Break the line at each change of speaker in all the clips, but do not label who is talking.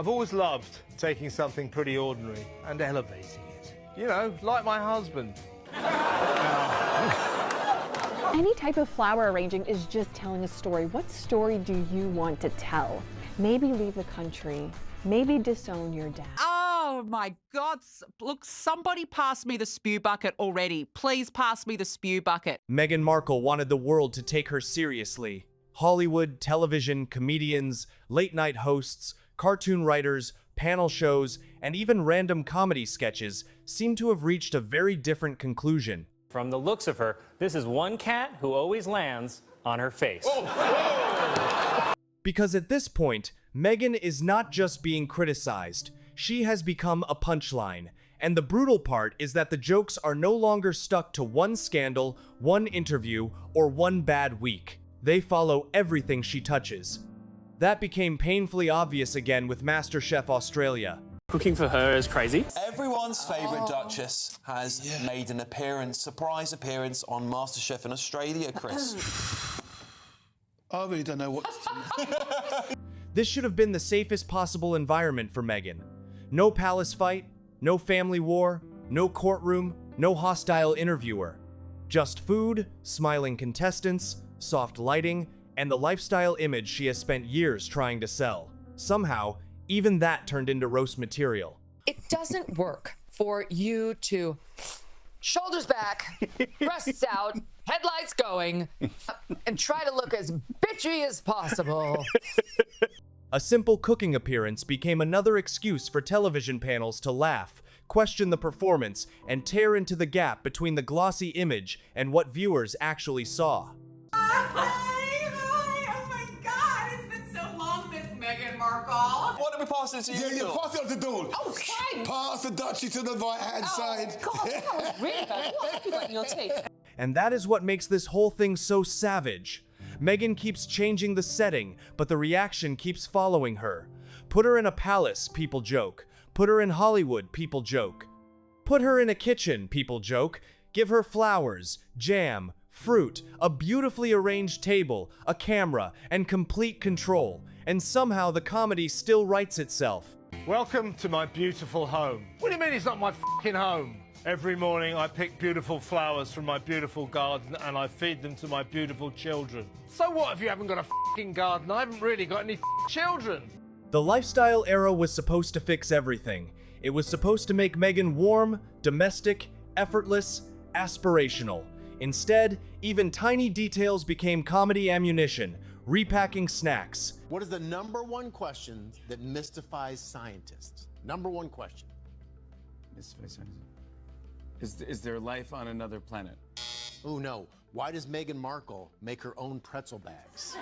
I've always loved taking something pretty ordinary and elevating it. You know, like my husband.
Any type of flower arranging is just telling a story. What story do you want to tell? Maybe leave the country. Maybe disown your dad.
Oh my God. Look, somebody pass me the spew bucket already. Please pass me the spew bucket.
Meghan Markle wanted the world to take her seriously. Hollywood, television, comedians, late-night hosts, cartoon writers, panel shows, and even random comedy sketches seem to have reached a very different conclusion.
From the looks of her, this is one cat who always lands on her face.
Because at this point, Meghan is not just being criticized, she has become a punchline. And the brutal part is that the jokes are no longer stuck to one scandal, one interview, or one bad week. They follow everything she touches. That became painfully obvious again with MasterChef Australia.
Cooking for her is crazy.
Everyone's favourite Duchess has made an appearance, surprise appearance on MasterChef in Australia, Chris.
I really don't know what to do.
This should have been the safest possible environment for Meghan. No palace fight, no family war, no courtroom, no hostile interviewer. Just food, smiling contestants, soft lighting, and the lifestyle image she has spent years trying to sell. Somehow, even that turned into roast material.
It doesn't work for you to shoulders back, breasts out, headlights going, and try to look as bitchy as possible.
A simple cooking appearance became another excuse for television panels to laugh, question the performance, and tear into the gap between the glossy image and what viewers actually saw.
Hi, oh my God, it's been so long, Miss Meghan Markle.
Why don't we pass it to you?
Yeah, pass it on to Dawn.
Okay.
Pass the Dutchie to the right-hand side.
God, that was really bad. What have you got in your teeth?
And that is what makes this whole thing so savage. Meghan keeps changing the setting, but the reaction keeps following her. Put her in a palace, people joke. Put her in Hollywood, people joke. Put her in a kitchen, people joke. Give her flowers, jam, fruit, a beautifully arranged table, a camera, and complete control. And somehow the comedy still writes itself.
Welcome to my beautiful home. What do you mean it's not my f***ing home? Every morning I pick beautiful flowers from my beautiful garden and I feed them to my beautiful children. So what if you haven't got a f***ing garden? I haven't really got any children.
The lifestyle era was supposed to fix everything. It was supposed to make Meghan warm, domestic, effortless, aspirational. Instead, even tiny details became comedy ammunition, repacking snacks.
What is the #1 question that mystifies scientists? #1 question.
Mystifies scientists. Is there life on another planet?
Oh no. Why does Meghan Markle make her own pretzel bags?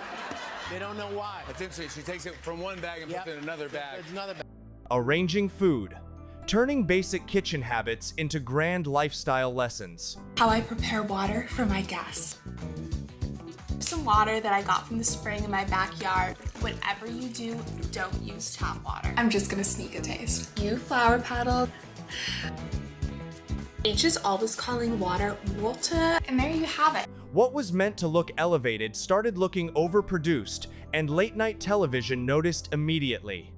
They don't know why.
That's interesting. She takes it from one bag and puts it in another bag.
There's another bag.
Arranging food. Turning basic kitchen habits into grand lifestyle lessons.
How I prepare water for my guests. Some water that I got from the spring in my backyard. Whatever you do, don't use tap water. I'm just gonna sneak a taste. You flower petal. H is always calling water water, and there you have it.
What was meant to look elevated started looking overproduced, and late-night television noticed immediately.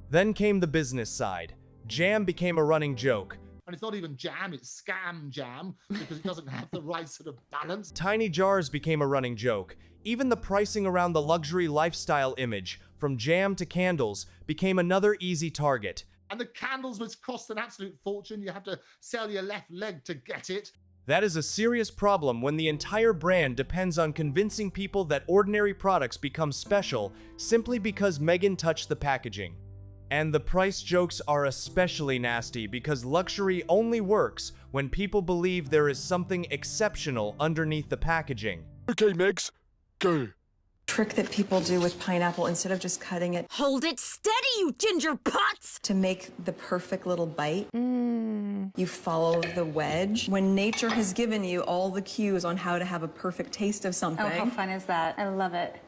Then came the business side. Jam became a running joke.
And it's not even jam, it's scam jam, because it doesn't have the right sort of balance.
Tiny jars became a running joke. Even the pricing around the luxury lifestyle image, from jam to candles, became another easy target.
And the candles, which cost an absolute fortune, you have to sell your left leg to get it.
That is a serious problem when the entire brand depends on convincing people that ordinary products become special simply because Meghan touched the packaging. And the price jokes are especially nasty because luxury only works when people believe there is something exceptional underneath the packaging.
Okay, Megs, go.
Trick that people do with pineapple, instead of just cutting it,
Hold it steady, you ginger pots!
to make the perfect little bite, you follow the wedge. When nature has given you all the cues on how to have a perfect taste of something.
Oh, how fun is that? I love it.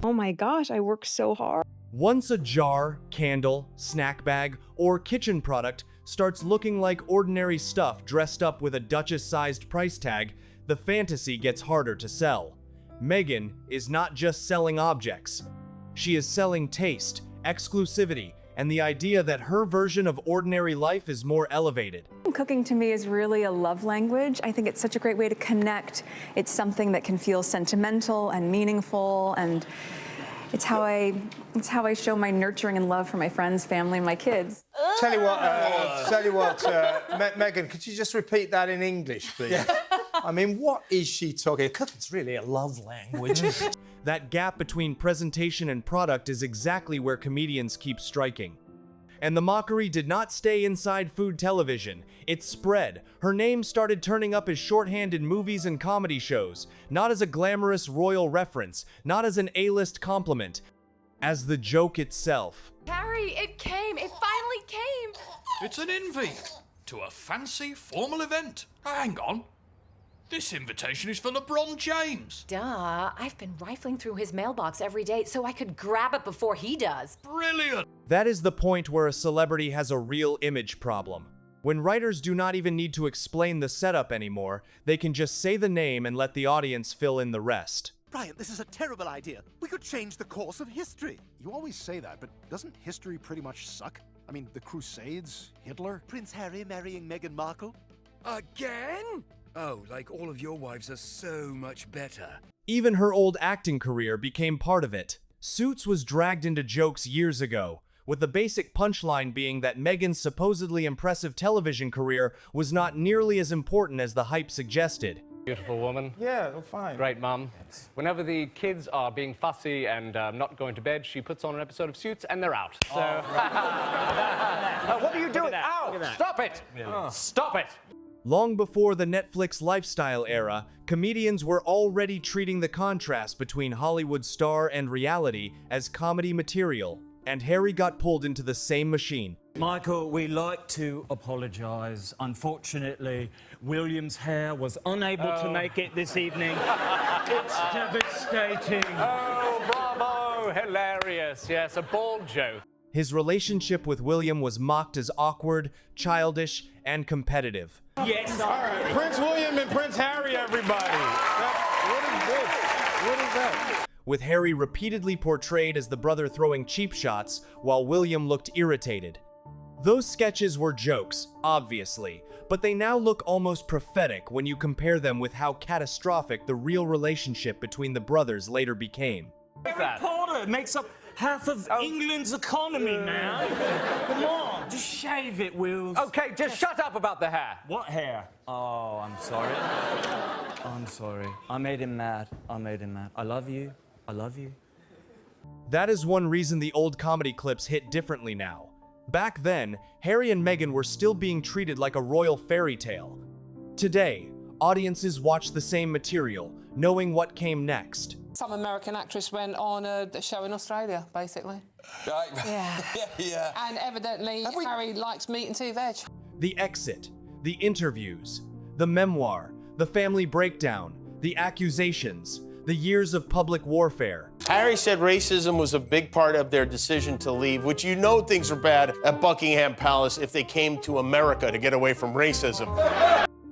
Oh my gosh, I work so hard.
Once a jar, candle, snack bag, or kitchen product starts looking like ordinary stuff dressed up with a Duchess-sized price tag, the fantasy gets harder to sell. Meghan is not just selling objects. She is selling taste, exclusivity, and the idea that her version of ordinary life is more elevated.
Cooking to me is really a love language. I think it's such a great way to connect. It's something that can feel sentimental and meaningful, and it's how I show my nurturing and love for my friends, family, and my kids.
Tell you what, Meghan, could you just repeat that in English, please? Yeah. I mean, what is she talking? Cooking's really a love language.
That gap between presentation and product is exactly where comedians keep striking. And the mockery did not stay inside food television. It spread. Her name started turning up as shorthand in movies and comedy shows, not as a glamorous royal reference, not as an A-list compliment, as the joke itself.
Harry, it came. It finally came.
It's an invite to a fancy formal event. Hang on. This invitation is for LeBron James.
Duh, I've been rifling through his mailbox every day so I could grab it before he does.
Brilliant.
That is the point where a celebrity has a real image problem. When writers do not even need to explain the setup anymore, they can just say the name and let the audience fill in the rest.
Brian, this is a terrible idea. We could change the course of history.
You always say that, but doesn't history pretty much suck? I mean, the Crusades, Hitler?
Prince Harry marrying Meghan Markle?
Again? Oh, like all of your wives are so much better.
Even her old acting career became part of it. Suits was dragged into jokes years ago, with the basic punchline being that Meghan's supposedly impressive television career was not nearly as important as the hype suggested.
Beautiful woman.
Yeah, fine.
Great mum. Whenever the kids are being fussy and not going to bed, she puts on an episode of Suits and they're out. So, what are you doing? Ow! Stop it! Stop it!
Long before the Netflix lifestyle era, comedians were already treating the contrast between Hollywood star and reality as comedy material, and Harry got pulled into the same machine.
Michael, we like to apologise. Unfortunately, William's hair was unable to make it this evening. It's devastating.
Oh, bravo! Hilarious. Yes, a bald joke.
His relationship with William was mocked as awkward, childish, and competitive.
Yes.
All right, Prince William and Prince Harry, everybody. What is this? What is that?
With Harry repeatedly portrayed as the brother throwing cheap shots, while William looked irritated. Those sketches were jokes, obviously, but they now look almost prophetic when you compare them with how catastrophic the real relationship between the brothers later became.
Harry Potter makes up half of England's economy, man. Come on, just shave it, Wills.
Okay, just shut up about the hair.
What hair? Oh, I'm sorry. I'm sorry. I made him mad. I made him mad. I love you. I love you.
That is one reason the old comedy clips hit differently now. Back then, Harry and Meghan were still being treated like a royal fairy tale. Today, audiences watch the same material, knowing what came next.
Some American actress went on a show in Australia, basically.
Yeah. Yeah.
And evidently, Harry likes meat and tea veg.
The exit, the interviews, the memoir, the family breakdown, the accusations, the years of public warfare.
Harry said racism was a big part of their decision to leave, which you know things are bad at Buckingham Palace if they came to America to get away from racism.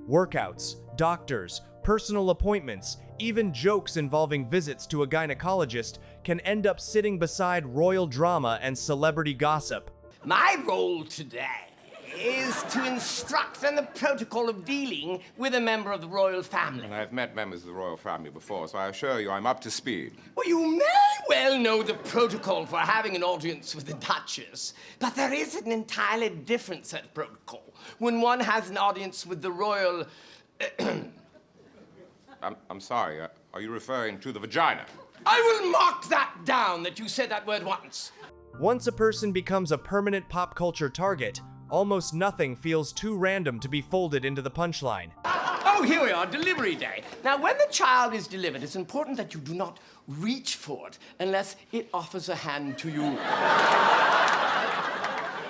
Workouts, doctors, personal appointments, even jokes involving visits to a gynecologist can end up sitting beside royal drama and celebrity gossip.
My role today is to instruct on the protocol of dealing with a member of the royal family.
And I've met members of the royal family before, so I assure you I'm up to speed.
Well, you may well know the protocol for having an audience with the Duchess, but there is an entirely different set of protocol when one has an audience with the royal...
I'm sorry, are you referring to the vagina?
I will mark that down that you said that word once.
Once a person becomes a permanent pop culture target, almost nothing feels too random to be folded into the punchline.
Oh, here we are, delivery day. Now, when the child is delivered, it's important that you do not reach for it unless it offers a hand to you.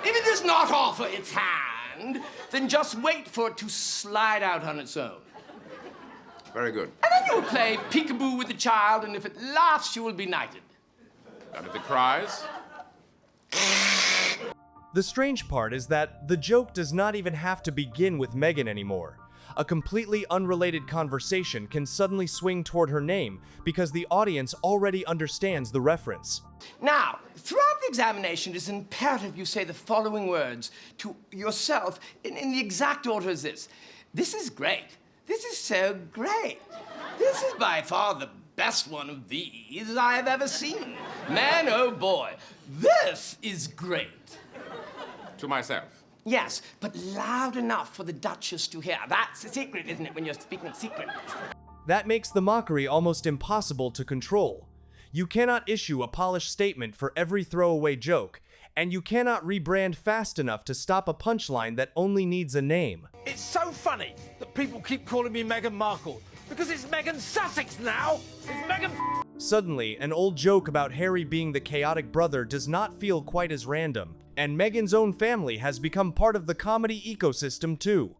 If it does not offer its hand, then just wait for it to slide out on its own.
Very good.
And then you will play peekaboo with the child, and if it laughs, you will be knighted.
And if it cries?
The strange part is that the joke does not even have to begin with Meghan anymore. A completely unrelated conversation can suddenly swing toward her name because the audience already understands the reference.
Now, throughout cross-examination, it is imperative you say the following words to yourself in the exact order as this. This is great. This is so great. This is by far the best one of these I have ever seen. Man, oh boy, this is great.
To myself.
Yes, but loud enough for the Duchess to hear. That's a secret, isn't it, when you're speaking secret?
That makes the mockery almost impossible to control. You cannot issue a polished statement for every throwaway joke, and you cannot rebrand fast enough to stop a punchline that only needs a name.
It's so funny that people keep calling me Meghan Markle, because it's Meghan Sussex now! It's Meghan...
Suddenly, an old joke about Harry being the chaotic brother does not feel quite as random, and Meghan's own family has become part of the comedy ecosystem too.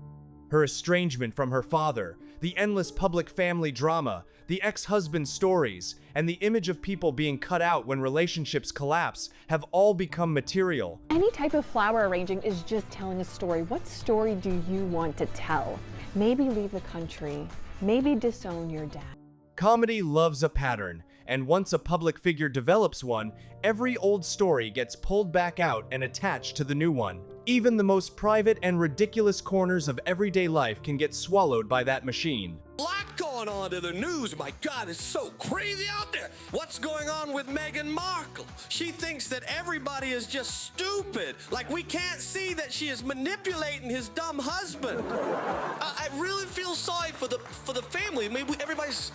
Her estrangement from her father, the endless public family drama, the ex-husband stories, and the image of people being cut out when relationships collapse have all become material.
Any type of flower arranging is just telling a story. What story do you want to tell? Maybe leave the country. Maybe disown your dad.
Comedy loves a pattern, and once a public figure develops one, every old story gets pulled back out and attached to the new one. Even the most private and ridiculous corners of everyday life can get swallowed by that machine.
Lot going on to the news. My God, it's so crazy out there. What's going on with Meghan Markle? She thinks that everybody is just stupid. Like we can't see that she is manipulating his dumb husband. I really feel sorry for the family. Maybe everybody's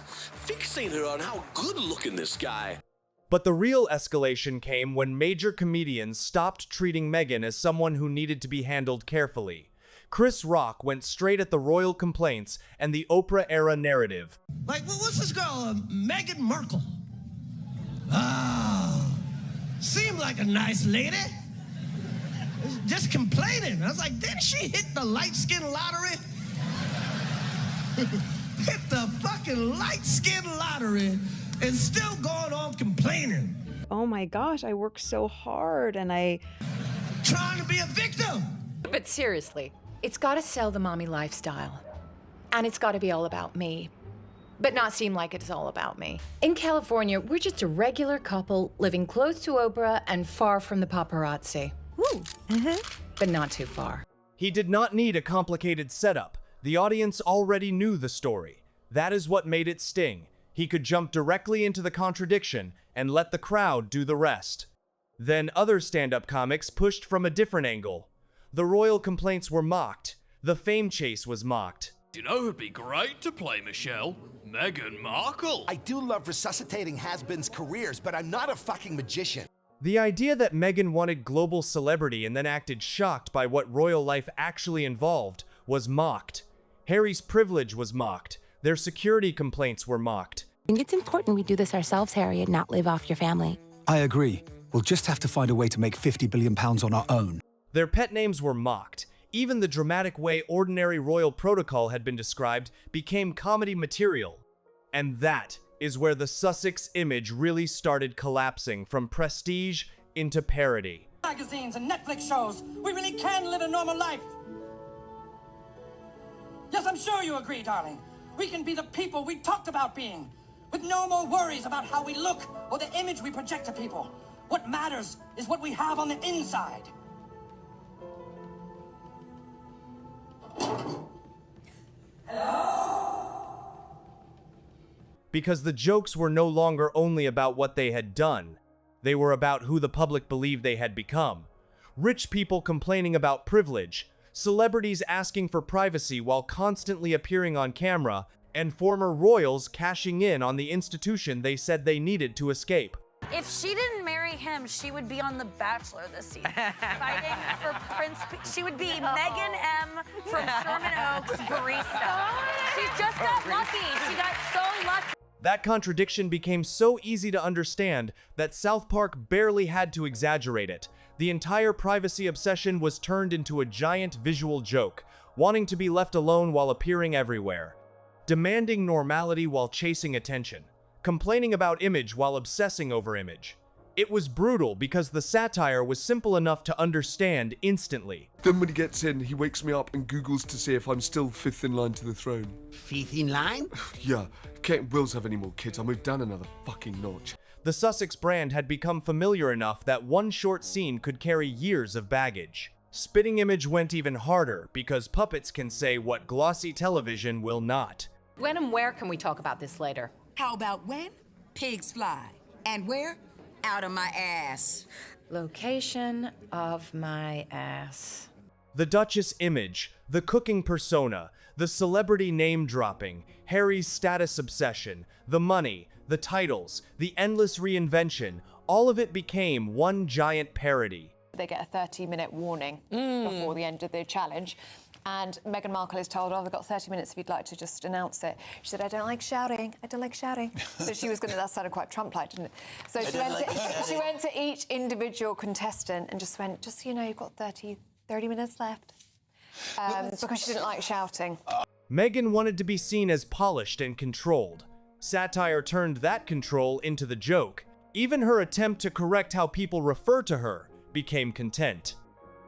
fixated on how good looking this guy.
But the real escalation came when major comedians stopped treating Meghan as someone who needed to be handled carefully. Chris Rock went straight at the royal complaints and the Oprah-era narrative.
Like, what's this girl, Meghan Markle? Seemed like a nice lady. Just complaining. I was like, didn't she hit the light skin lottery? Hit the fucking light skin lottery and still going on complaining.
Oh my gosh, I work so hard and
Trying to be a victim.
But seriously, it's got to sell the mommy lifestyle. And it's got to be all about me. But not seem like it's all about me. In California, we're just a regular couple living close to Oprah and far from the paparazzi. Woo! But not too far.
He did not need a complicated setup. The audience already knew the story. That is what made it sting. He could jump directly into the contradiction and let the crowd do the rest. Then other stand-up comics pushed from a different angle. The royal complaints were mocked. The fame chase was mocked.
You know who'd be great to play Michelle? Meghan Markle.
I do love resuscitating has-beens' careers, but I'm not a fucking magician.
The idea that Meghan wanted global celebrity and then acted shocked by what royal life actually involved was mocked. Harry's privilege was mocked. Their security complaints were mocked.
I think it's important we do this ourselves, Harry, and not live off your family.
I agree. We'll just have to find a way to make £50 billion on our own.
Their pet names were mocked. Even the dramatic way ordinary royal protocol had been described became comedy material. And that is where the Sussex image really started collapsing from prestige into parody.
Magazines and Netflix shows, we really can live a normal life. Yes, I'm sure you agree, darling. We can be the people we talked about being, with no more worries about how we look or the image we project to people. What matters is what we have on the inside.
Because the jokes were no longer only about what they had done. They were about who the public believed they had become. Rich people complaining about privilege, celebrities asking for privacy while constantly appearing on camera, and former royals cashing in on the institution they said they needed to escape.
If she didn't marry him, she would be on The Bachelor this season, fighting for Prince. She would be Meghan M. from Sherman Oaks barista. She just got lucky. She got so lucky.
That contradiction became so easy to understand that South Park barely had to exaggerate it. The entire privacy obsession was turned into a giant visual joke, wanting to be left alone while appearing everywhere, demanding normality while chasing attention, complaining about image while obsessing over image. It was brutal because the satire was simple enough to understand instantly.
Then when he gets in, he wakes me up and Googles to see if I'm still 5th in line to the throne.
5th in line?
Yeah, Kate and Wills have any more kids, I'll move down another fucking notch.
The Sussex brand had become familiar enough that one short scene could carry years of baggage. Spitting Image went even harder because puppets can say what glossy television will not.
When and where can we talk about this later?
How about when? Pigs fly. And where? Out of my ass.
Location of my ass.
The Duchess image, the cooking persona, the celebrity name-dropping, Harry's status obsession, the money, the titles, the endless reinvention, all of it became one giant parody.
They get a 30-minute warning before the end of the challenge. And Meghan Markle is told, oh, we've got 30 minutes if you'd like to just announce it. She said, I don't like shouting. I don't like shouting. So she was going to, that sounded quite Trump-like, didn't it? So she went to each individual contestant and just went, just so you know, you've got 30 minutes left. Because she didn't like shouting.
Meghan wanted to be seen as polished and controlled. Satire turned that control into the joke. Even her attempt to correct how people refer to her became content.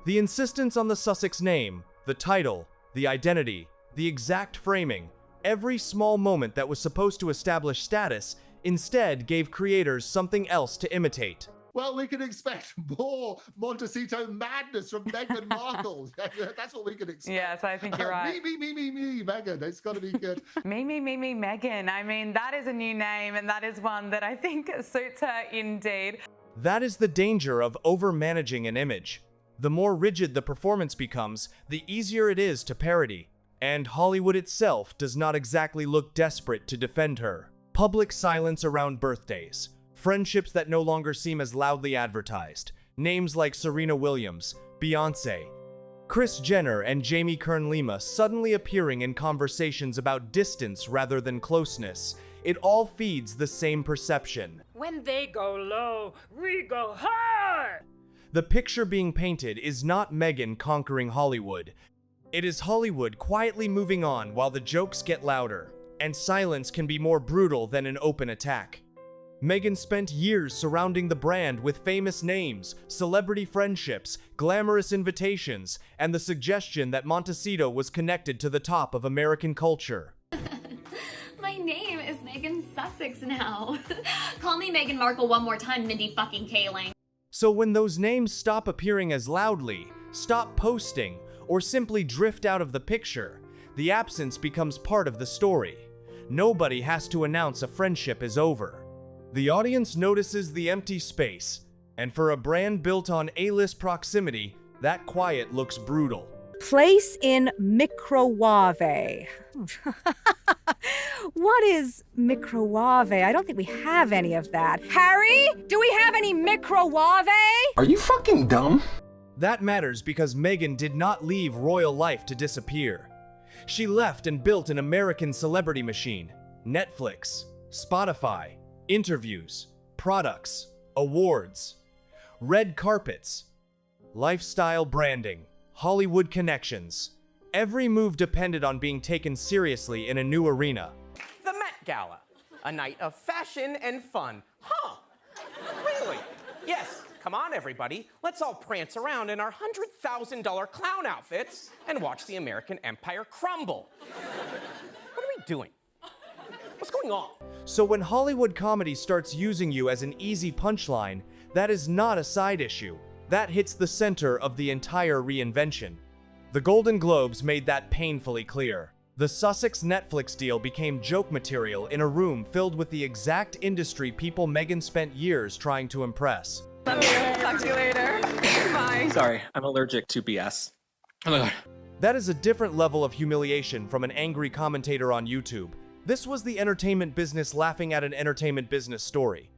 The insistence on the Sussex name, the title, the identity, the exact framing, every small moment that was supposed to establish status instead gave creators something else to imitate.
Well, we can expect more Montecito madness from Meghan Markle. That's what we can expect.
Yes, I think you're right.
Me, Meghan. It's got to be good.
Me, Meghan. I mean, that is a new name, and that is one that I think suits her indeed.
That is the danger of over-managing an image. The more rigid the performance becomes, the easier it is to parody. And Hollywood itself does not exactly look desperate to defend her. Public silence around birthdays. Friendships that no longer seem as loudly advertised. Names like Serena Williams, Beyoncé, Kris Jenner, and Jamie Kern-Lima suddenly appearing in conversations about distance rather than closeness. It all feeds the same perception.
When they go low, we go high!
The picture being painted is not Meghan conquering Hollywood. It is Hollywood quietly moving on while the jokes get louder, and silence can be more brutal than an open attack. Meghan spent years surrounding the brand with famous names, celebrity friendships, glamorous invitations, and the suggestion that Montecito was connected to the top of American culture.
My name is Meghan Sussex now. Call me Meghan Markle one more time, Mindy fucking Kaling.
So when those names stop appearing as loudly, stop posting, or simply drift out of the picture, the absence becomes part of the story. Nobody has to announce a friendship is over. The audience notices the empty space, and for a brand built on A-list proximity, that quiet looks brutal.
Place in microwave. What is microwave? I don't think we have any of that. Harry, do we have any microwave?
Are you fucking dumb?
That matters because Meghan did not leave royal life to disappear. She left and built an American celebrity machine. Netflix, Spotify, interviews, products, awards, red carpets, lifestyle branding, Hollywood connections. Every move depended on being taken seriously in a new arena.
The Met Gala, a night of fashion and fun. Huh? Really? Yes. Come on, everybody. Let's all prance around in our $100,000 clown outfits and watch the American empire crumble. What are we doing? What's going on?
So when Hollywood comedy starts using you as an easy punchline, that is not a side issue. That hits the center of the entire reinvention. The Golden Globes made that painfully clear. The Sussex Netflix deal became joke material in a room filled with the exact industry people Meghan spent years trying to impress.
Love you. Talk to you later. Bye.
Sorry, I'm allergic to BS.
That is a different level of humiliation from an angry commentator on YouTube. This was the entertainment business laughing at an entertainment business story.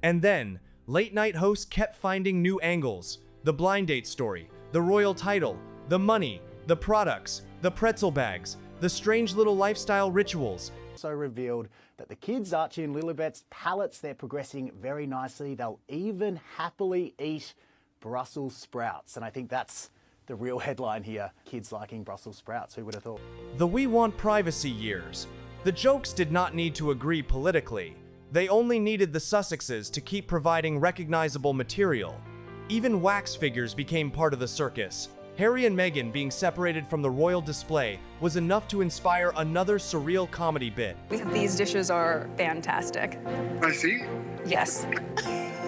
And then, late-night hosts kept finding new angles. The blind date story, the royal title, the money, the products, the pretzel bags, the strange little lifestyle rituals.
Also revealed that the kids, Archie and Lilibet's palates, they're progressing very nicely. They'll even happily eat Brussels sprouts. And I think that's the real headline here. Kids liking Brussels sprouts, who would have thought?
The we want privacy years. The jokes did not need to agree politically. They only needed the Sussexes to keep providing recognizable material. Even wax figures became part of the circus. Harry and Meghan being separated from the royal display was enough to inspire another surreal comedy bit.
These dishes are fantastic.
I see.
Yes.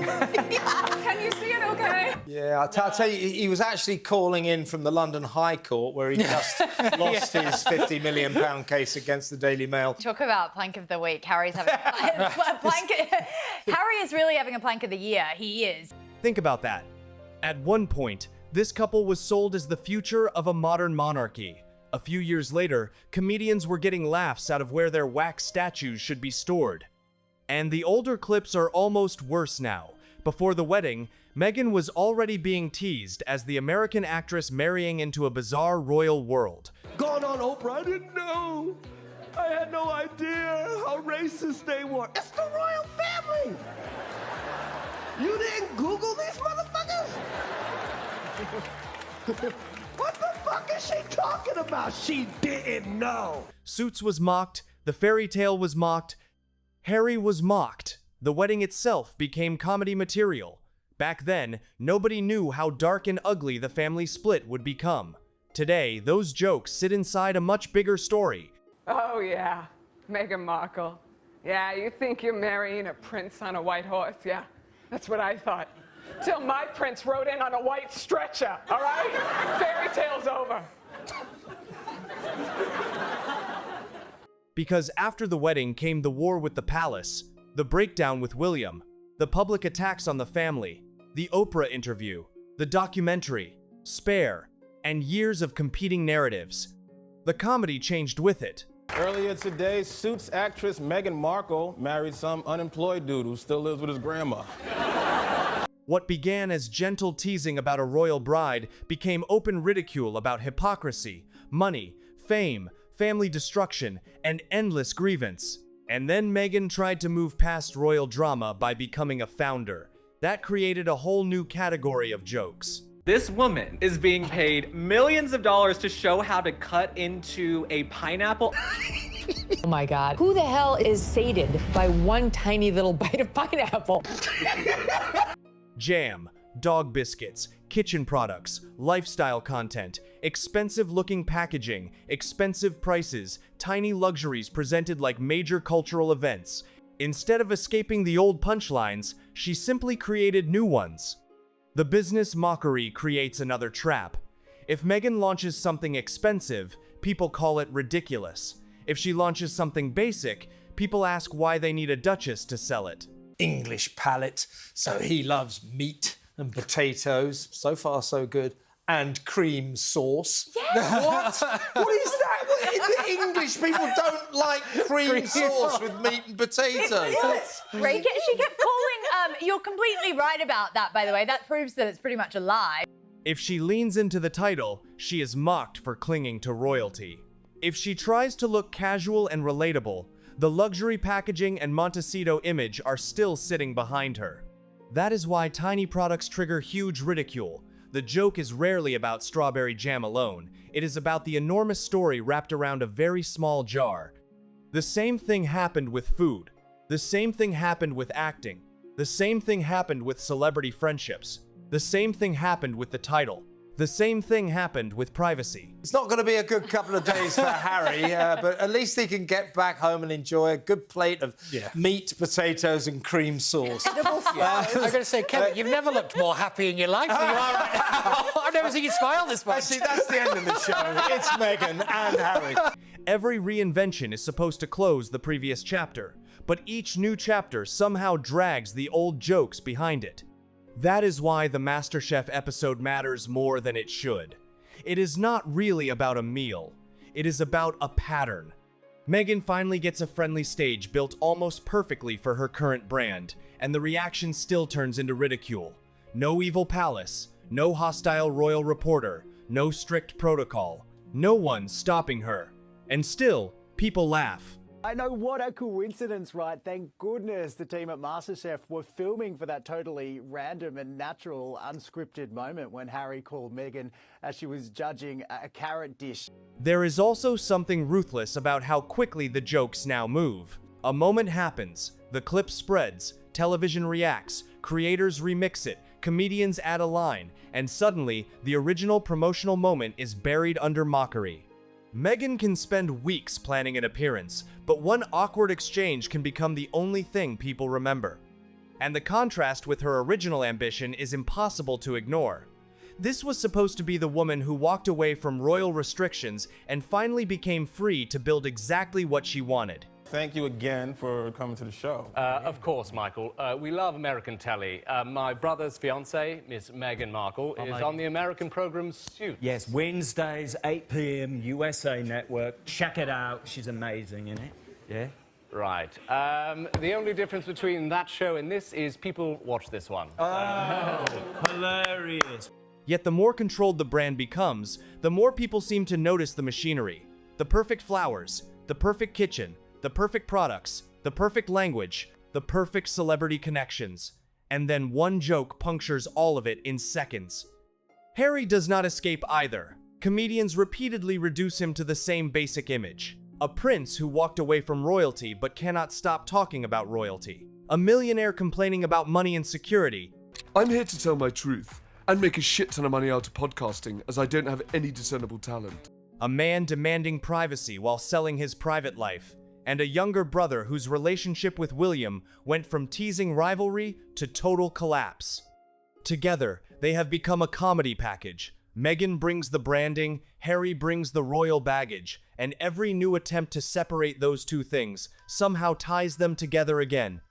Can you see it okay?
Yeah, I'll tell you, he was actually calling in from the London High Court where he just lost his £50 million case against the Daily Mail.
Talk about plank of the week. Harry's having a plank. Harry is really having a plank of the year. He is.
Think about that. At one point, this couple was sold as the future of a modern monarchy. A few years later, comedians were getting laughs out of where their wax statues should be stored. And the older clips are almost worse now. Before the wedding, Meghan was already being teased as the American actress marrying into a bizarre royal world.
Gone on, Oprah, I didn't know. I had no idea how racist they were. It's the royal family. You didn't Google these motherfuckers? What the fuck is she talking about? She didn't know.
Suits was mocked, the fairy tale was mocked, Harry was mocked. The wedding itself became comedy material. Back then, nobody knew how dark and ugly the family split would become. Today, those jokes sit inside a much bigger story.
Oh yeah, Meghan Markle. Yeah, you think you're marrying a prince on a white horse, yeah? That's what I thought. Till my prince rode in on a white stretcher, all right? Fairy tale's over.
Because after the wedding came the war with the palace, the breakdown with William, the public attacks on the family, the Oprah interview, the documentary, Spare, and years of competing narratives. The comedy changed with it.
Earlier today, Suits actress Meghan Markle married some unemployed dude who still lives with his grandma.
What began as gentle teasing about a royal bride became open ridicule about hypocrisy, money, fame, family destruction, and endless grievance. And then Meghan tried to move past royal drama by becoming a founder. That created a whole new category of jokes.
This woman is being paid millions of dollars to show how to cut into a pineapple.
Oh my God. Who the hell is sated by one tiny little bite of pineapple?
Jam, dog biscuits, kitchen products, lifestyle content, expensive-looking packaging, expensive prices, tiny luxuries presented like major cultural events. Instead of escaping the old punchlines, she simply created new ones. The business mockery creates another trap. If Meghan launches something expensive, people call it ridiculous. If she launches something basic, people ask why they need a duchess to sell it.
English palate, so he loves meat and potatoes. So far, so good. And cream sauce.
Yeah.
What? What is that? The English people don't like cream sauce with meat and potatoes.
Right? She kept calling. You're completely right about that, by the way. That proves that it's pretty much a lie.
If she leans into the title, she is mocked for clinging to royalty. If she tries to look casual and relatable, the luxury packaging and Montecito image are still sitting behind her. That is why tiny products trigger huge ridicule. The joke is rarely about strawberry jam alone. It is about the enormous story wrapped around a very small jar. The same thing happened with food. The same thing happened with acting. The same thing happened with celebrity friendships. The same thing happened with the title. The same thing happened with privacy.
It's not going to be a good couple of days for Harry, but at least he can get back home and enjoy a good plate of meat, potatoes and cream sauce.
I'm going to say, Kevin, you've never looked more happy in your life than you are right now. I've never seen you smile this much.
Actually, that's the end of the show. It's Meghan and Harry.
Every reinvention is supposed to close the previous chapter, but each new chapter somehow drags the old jokes behind it. That is why the MasterChef episode matters more than it should. It is not really about a meal. It is about a pattern. Meghan finally gets a friendly stage built almost perfectly for her current brand, and the reaction still turns into ridicule. No evil palace, no hostile royal reporter, no strict protocol. No one stopping her. And still, people laugh.
I know, what a coincidence, right? Thank goodness the team at MasterChef were filming for that totally random and natural, unscripted moment when Harry called Meghan as she was judging a carrot dish.
There is also something ruthless about how quickly the jokes now move. A moment happens, the clip spreads, television reacts, creators remix it, comedians add a line, and suddenly, the original promotional moment is buried under mockery. Meghan can spend weeks planning an appearance, but one awkward exchange can become the only thing people remember. And the contrast with her original ambition is impossible to ignore. This was supposed to be the woman who walked away from royal restrictions and finally became free to build exactly what she wanted.
Thank you again for coming to the show.
Of course, Michael. We love American telly. My brother's fiancée, Miss Meghan Markle, is on the American program Suits.
Yes, Wednesdays, 8 p.m, USA Network. Check it out. She's amazing in it. Yeah?
Right. The only difference between that show and this is people watch this one.
Oh, hilarious.
Yet the more controlled the brand becomes, the more people seem to notice the machinery. The perfect flowers, the perfect kitchen, the perfect products, the perfect language, the perfect celebrity connections. And then one joke punctures all of it in seconds. Harry does not escape either. Comedians repeatedly reduce him to the same basic image. A prince who walked away from royalty but cannot stop talking about royalty. A millionaire complaining about money and security.
I'm here to tell my truth and make a shit ton of money out of podcasting, as I don't have any discernible talent.
A man demanding privacy while selling his private life. And a younger brother whose relationship with William went from teasing rivalry to total collapse. Together, they have become a comedy package. Meghan brings the branding, Harry brings the royal baggage, and every new attempt to separate those two things somehow ties them together again.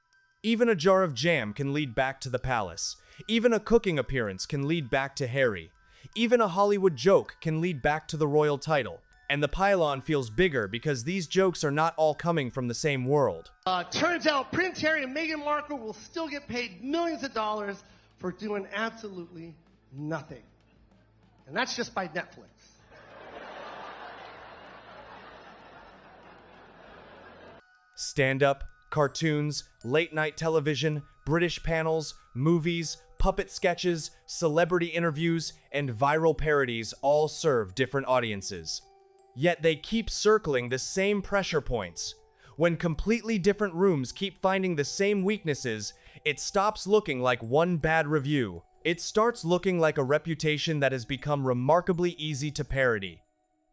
Even a jar of jam can lead back to the palace. Even a cooking appearance can lead back to Harry. Even a Hollywood joke can lead back to the royal title. And the pylon feels bigger because these jokes are not all coming from the same world.
Turns out Prince Harry and Meghan Markle will still get paid millions of dollars for doing absolutely nothing. And that's just by Netflix.
Stand-up, cartoons, late-night television, British panels, movies, puppet sketches, celebrity interviews, and viral parodies all serve different audiences. Yet they keep circling the same pressure points. When completely different rooms keep finding the same weaknesses, it stops looking like one bad review. It starts looking like a reputation that has become remarkably easy to parody.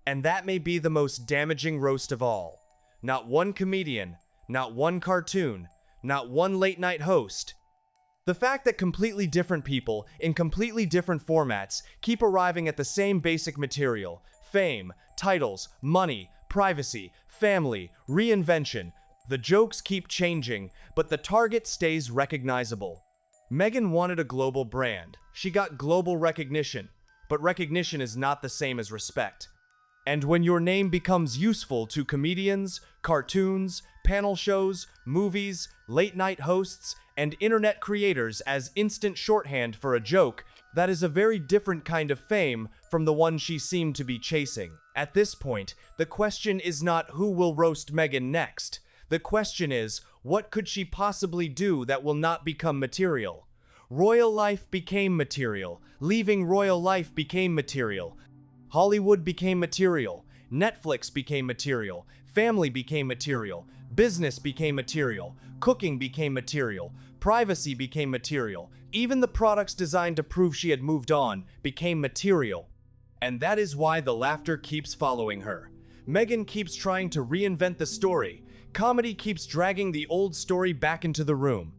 And that may be the most damaging roast of all. Not one comedian, not one cartoon, not one late-night host. The fact that completely different people, in completely different formats, keep arriving at the same basic material, fame, titles, money, privacy, family, reinvention. The jokes keep changing, but the target stays recognizable. Meghan wanted a global brand. She got global recognition, but recognition is not the same as respect. And when your name becomes useful to comedians, cartoons, panel shows, movies, late-night hosts, and internet creators as instant shorthand for a joke, that is a very different kind of fame from the one she seemed to be chasing. At this point, the question is not who will roast Meghan next. The question is, what could she possibly do that will not become material? Royal life became material. Leaving royal life became material. Hollywood became material. Netflix became material. Family became material. Business became material. Cooking became material. Privacy became material. Even the products designed to prove she had moved on became material. And that is why the laughter keeps following her. Meghan keeps trying to reinvent the story. Comedy keeps dragging the old story back into the room.